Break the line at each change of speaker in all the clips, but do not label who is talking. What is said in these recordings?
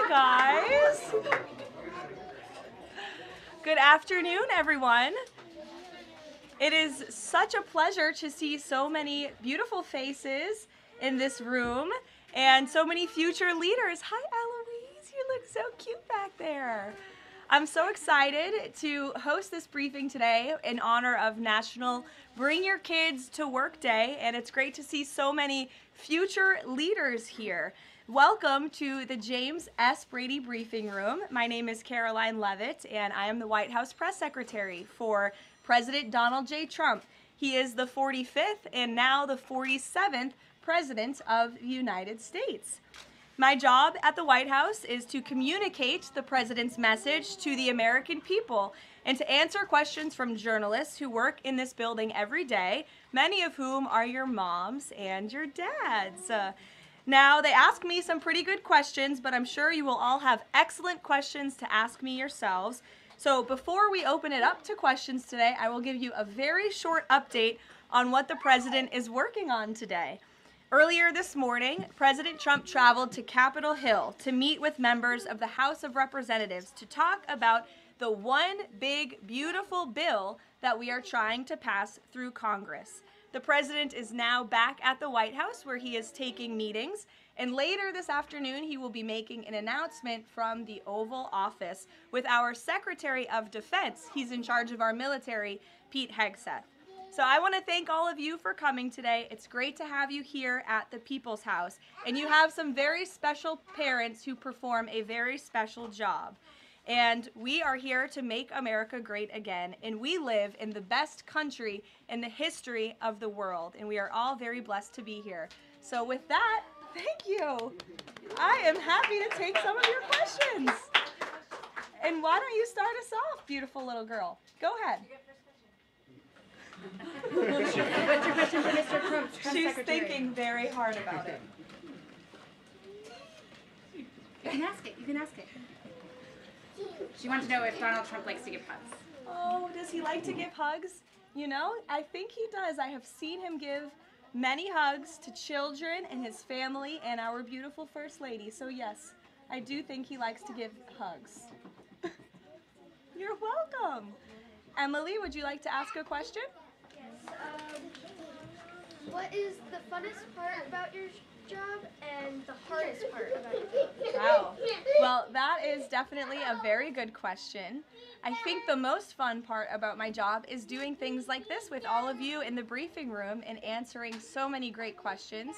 Hi, guys. Good afternoon, everyone. It is such a pleasure to see so many beautiful faces in this room and so many future leaders. Hi, Eloise. You look so cute back there. I'm so excited to host this briefing today in honor of National Bring Your Kids to Work Day, and it's great to see so many future leaders here. Welcome to the James S. Brady Briefing Room. My name is Karoline Leavitt, and I am the White House Press Secretary for President Donald J. Trump. He is the 45th and now the 47th President of the United States. My job at the White House is to communicate the President's message to the American people and to answer questions from journalists who work in this building every day, many of whom are your moms and your dads. Now, they ask me some pretty good questions, but I'm sure you will all have excellent questions to ask me yourselves. So before we open it up to questions today, I will give you a very short update on what the President is working on today. Earlier this morning, President Trump traveled to Capitol Hill to meet with members of the House of Representatives to talk about the one big, beautiful bill that we are trying to pass through Congress. The President is now back at the White House where he is taking meetings, and later this afternoon he will be making an announcement from the Oval Office with our Secretary of Defense. He's in charge of our military, Pete Hegseth. So I want to thank all of you for coming today. It's great to have you here at the People's House. And you have some very special parents who perform a very special job. And we are here to make America great again. And we live in the best country in the history of the world. And we are all very blessed to be here. So with that, thank you. I am happy to take some of your questions. And why don't you start us off, beautiful little girl? Go ahead.
What's your question for Mr. Trump?
She's thinking very hard about it.
You can ask it. You can ask it. She wants to know if Donald Trump likes to give hugs.
Oh, does he like to give hugs? You know, I think he does. I have seen him give many hugs to children and his family and our beautiful First Lady. So yes, I do think he likes to give hugs. You're welcome. Emily, would you like to ask a question?
Yes. What is the funnest part about your job and the hardest part about your job?
Wow. Well, that is definitely a very good question. I think the most fun part about my job is doing things like this with all of you in the briefing room and answering so many great questions.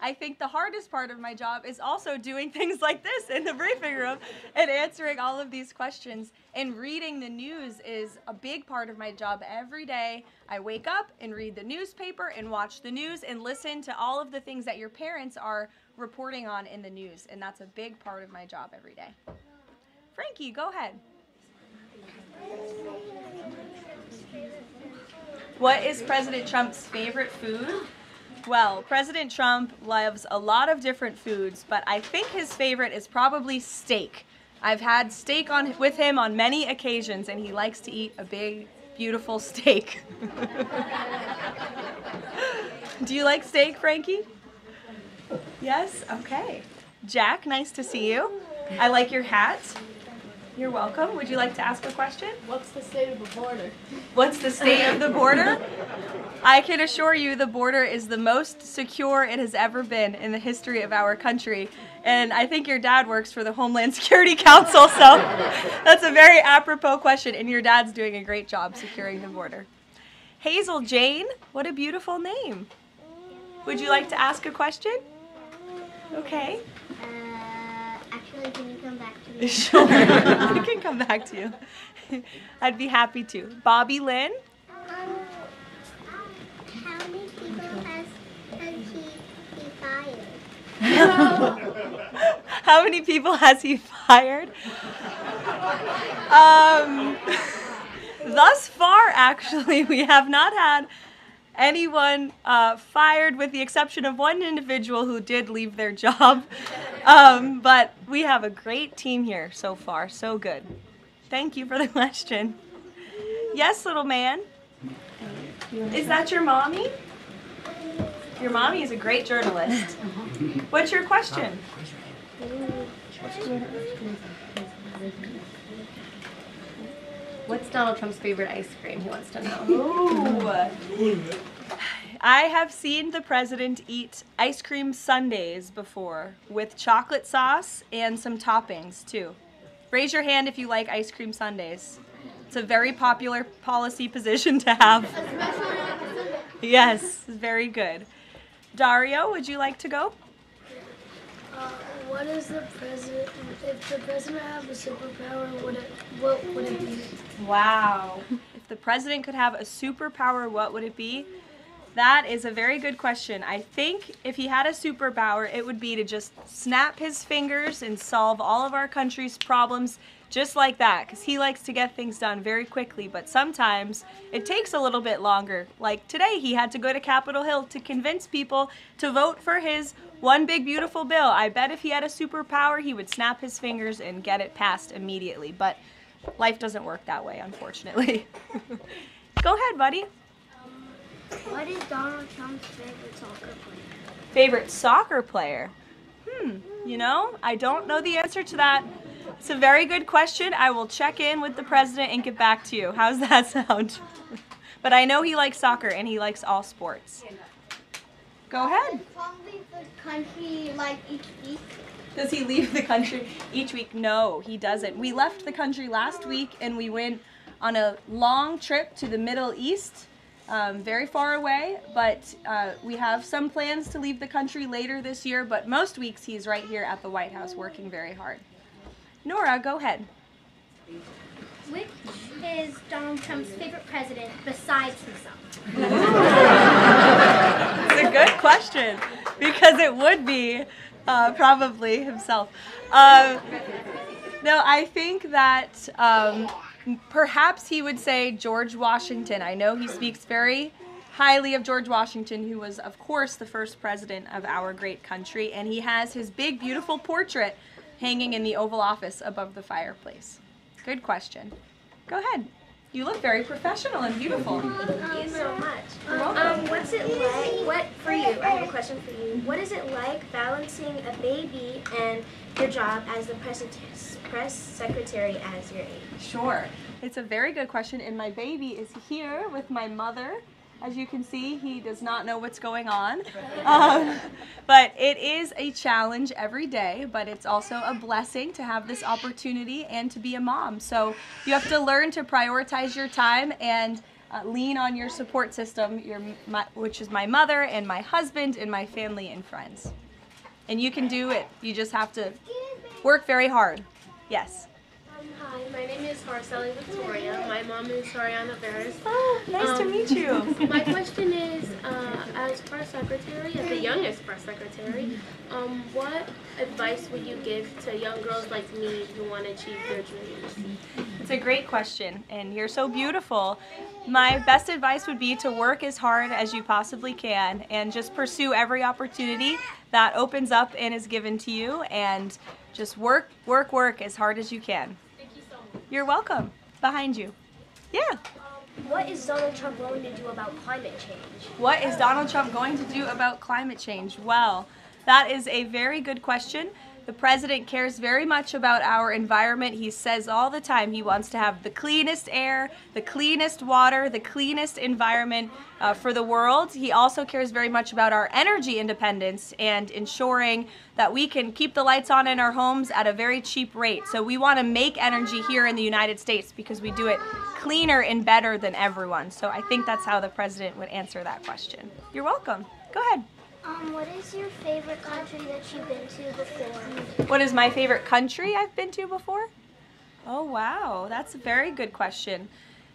I think the hardest part of my job is also doing things like this in the briefing room and answering all of these questions. And reading the news is a big part of my job every day. I wake up and read the newspaper and watch the news and listen to all of the things that your parents are reporting on in the news. And that's a big part of my job every day. Frankie, go ahead. What is President Trump's favorite food? Well, President Trump loves a lot of different foods, but I think his favorite is probably steak. I've had steak with him on many occasions, and he likes to eat a big, beautiful steak. Do you like steak, Frankie? Yes? Okay. Jack, nice to see you. I like your hat. You're welcome. Would you like to ask a question?
What's the state of the border?
What's the state of the border? I can assure you the border is the most secure it has ever been in the history of our country. And I think your dad works for the Homeland Security Council, so that's a very apropos question, and your dad's doing a great job securing the border. Hazel Jane, what a beautiful name. Would you like to ask a question? Okay.
Actually, can you come back to me?
Sure, I can come back to you. I'd be happy to. Bobby Lynn?
How many people has he fired?
How many people has he fired? Thus far, actually, we have not had anyone fired with the exception of one individual who did leave their job. But we have a great team here so far. So good. Thank you for the question. Yes, little man. Is that your mommy? Your mommy is a great journalist. What's your question?
What's Donald Trump's favorite ice cream? He wants to know.
Ooh. I have seen the president eat ice cream sundaes before with chocolate sauce and some toppings too. Raise your hand if you like ice cream sundaes. It's a very popular policy position to have. Yes, very good. Dario, would you like to go?
What is the president? If the president had a superpower, what would it be?
Wow. If the president could have a superpower, what would it be? That is a very good question. I think if he had a superpower, it would be to just snap his fingers and solve all of our country's problems just like that, because he likes to get things done very quickly, but sometimes it takes a little bit longer. Like today, he had to go to Capitol Hill to convince people to vote for his one big beautiful bill. I bet if he had a superpower, he would snap his fingers and get it passed immediately, but life doesn't work that way, unfortunately. Go ahead, buddy.
What is Donald Trump's favorite soccer player?
Favorite soccer player? You know, I don't know the answer to that. It's a very good question. I will check in with the president and get back to you. How's that sound? But I know he likes soccer and he likes all sports. Go ahead.
Does Trump leave the country like each week?
Does he leave the country each week? No, he doesn't. We left the country last week and we went on a long trip to the Middle East. Very far away, but we have some plans to leave the country later this year, but most weeks he's right here at the White House working very hard. Nora, go ahead.
Which is Donald Trump's favorite president besides himself?
It's a good question, because it would be probably himself. No, I think that perhaps he would say George Washington. I know he speaks very highly of George Washington, who was, of course, the first president of our great country, and he has his big, beautiful portrait hanging in the Oval Office above the fireplace. Good question. Go ahead. You look very professional and beautiful.
Thank you so much.
You're welcome.
What's it like, for you, I have a question for you. What is it like balancing a baby and your job as the press secretary as your age?
Sure. It's a very good question, and my baby is here with my mother. As you can see, he does not know what's going on. But it is a challenge every day, but it's also a blessing to have this opportunity and to be a mom. So you have to learn to prioritize your time and lean on your support system, which is my mother and my husband and my family and friends. And you can do it. You just have to work very hard. Yes.
Hi, my name is Harcelli Victoria. My mom is Sariana Veras.
Oh, nice to meet you.
My question is, as press secretary, as the youngest press secretary, what advice would you give to young girls like me who want to achieve their dreams?
It's a great question, and you're so beautiful. My best advice would be to work as hard as you possibly can and just pursue every opportunity that opens up and is given to you, and just work as hard as you can.
Thank you so much.
You're welcome. Behind you. Yeah.
What is Donald Trump going to do about climate change?
What is Donald Trump going to do about climate change? Well, that is a very good question. The president cares very much about our environment. He says all the time he wants to have the cleanest air, the cleanest water, the cleanest environment for the world. He also cares very much about our energy independence and ensuring that we can keep the lights on in our homes at a very cheap rate. So we want to make energy here in the United States because we do it cleaner and better than everyone. So I think that's how the president would answer that question. You're welcome. Go ahead.
What is your favorite country that you've been to before?
What is my favorite country I've been to before? Oh, wow. That's a very good question.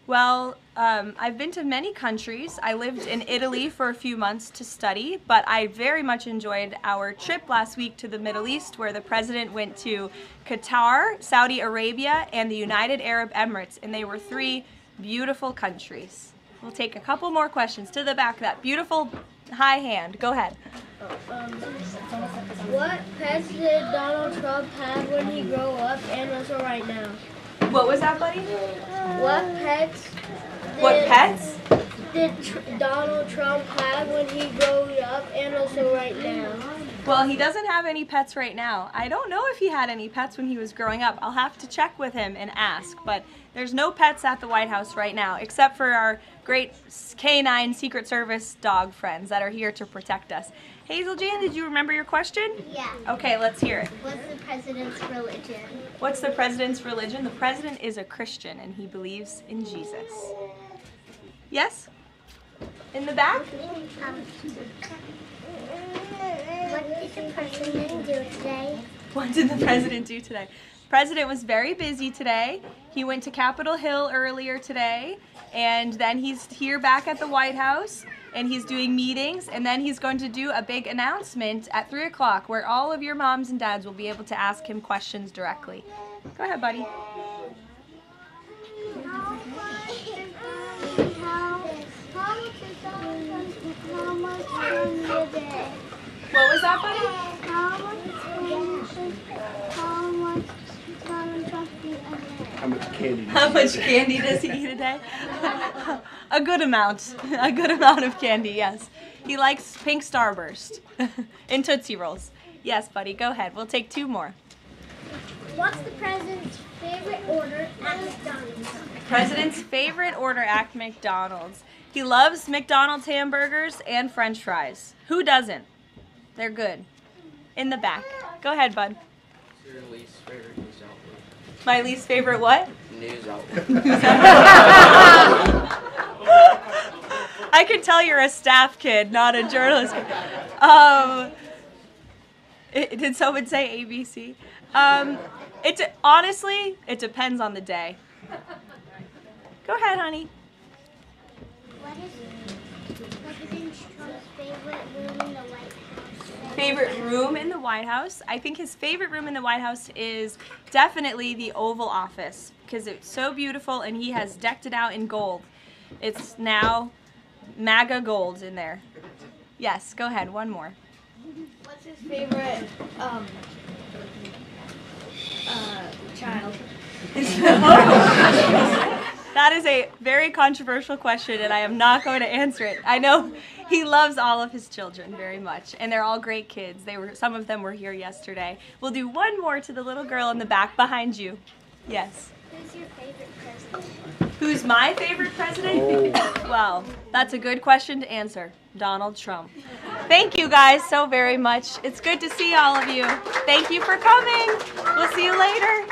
Well, I've been to many countries. I lived in Italy for a few months to study, but I very much enjoyed our trip last week to the Middle East, where the president went to Qatar, Saudi Arabia, and the United Arab Emirates, and they were 3 beautiful countries. We'll take a couple more questions. To the back, that beautiful high hand. Go ahead.
What pets did Donald Trump have when he grew up and also right now?
What was that, buddy?
What pets did Donald Trump have when he grew up and also right now?
Well, he doesn't have any pets right now. I don't know if he had any pets when he was growing up. I'll have to check with him and ask, but there's no pets at the White House right now, except for our great canine Secret Service dog friends that are here to protect us. Hazel Jan, did you remember your question?
Yeah.
Okay, let's hear it.
What's the president's religion?
What's the president's religion? The president is a Christian and he believes in Jesus. Yes? In the back?
What did the president do today?
What did the president do today? The president was very busy today. He went to Capitol Hill earlier today, and then he's here back at the White House, and he's doing meetings, and then he's going to do a big announcement at 3 o'clock where all of your moms and dads will be able to ask him questions directly. Go ahead, buddy. What was that, buddy?
How much candy
How much candy
does he eat a day?
does he eat a day? A good amount. A good amount of candy, yes. He likes pink Starburst and Tootsie Rolls. Yes, buddy, go ahead. We'll take 2 more.
What's the president's favorite order at McDonald's?
President's favorite order at McDonald's. He loves McDonald's hamburgers and French fries. Who doesn't? They're good. In the back. Go ahead, bud.
Your least favorite news outlet?
My least favorite what?
News outlet.
I can tell you're a staff kid, not a journalist kid. Did someone say ABC? Honestly, it depends on the day. Go ahead, honey.
What is President Trump's favorite room in the White House?
Favorite room in the White House? I think his favorite room in the White House is definitely the Oval Office because it's so beautiful and he has decked it out in gold. It's now MAGA gold in there. Yes, go ahead, 1 more.
What's his favorite child?
That is a very controversial question and I am not going to answer it. I know he loves all of his children very much and they're all great kids. Some of them were here yesterday. We'll do 1 more to the little girl in the back behind you. Yes.
Who's your favorite president?
Who's my favorite president? Well, that's a good question to answer. Donald Trump. Thank you guys so very much. It's good to see all of you. Thank you for coming. We'll see you later.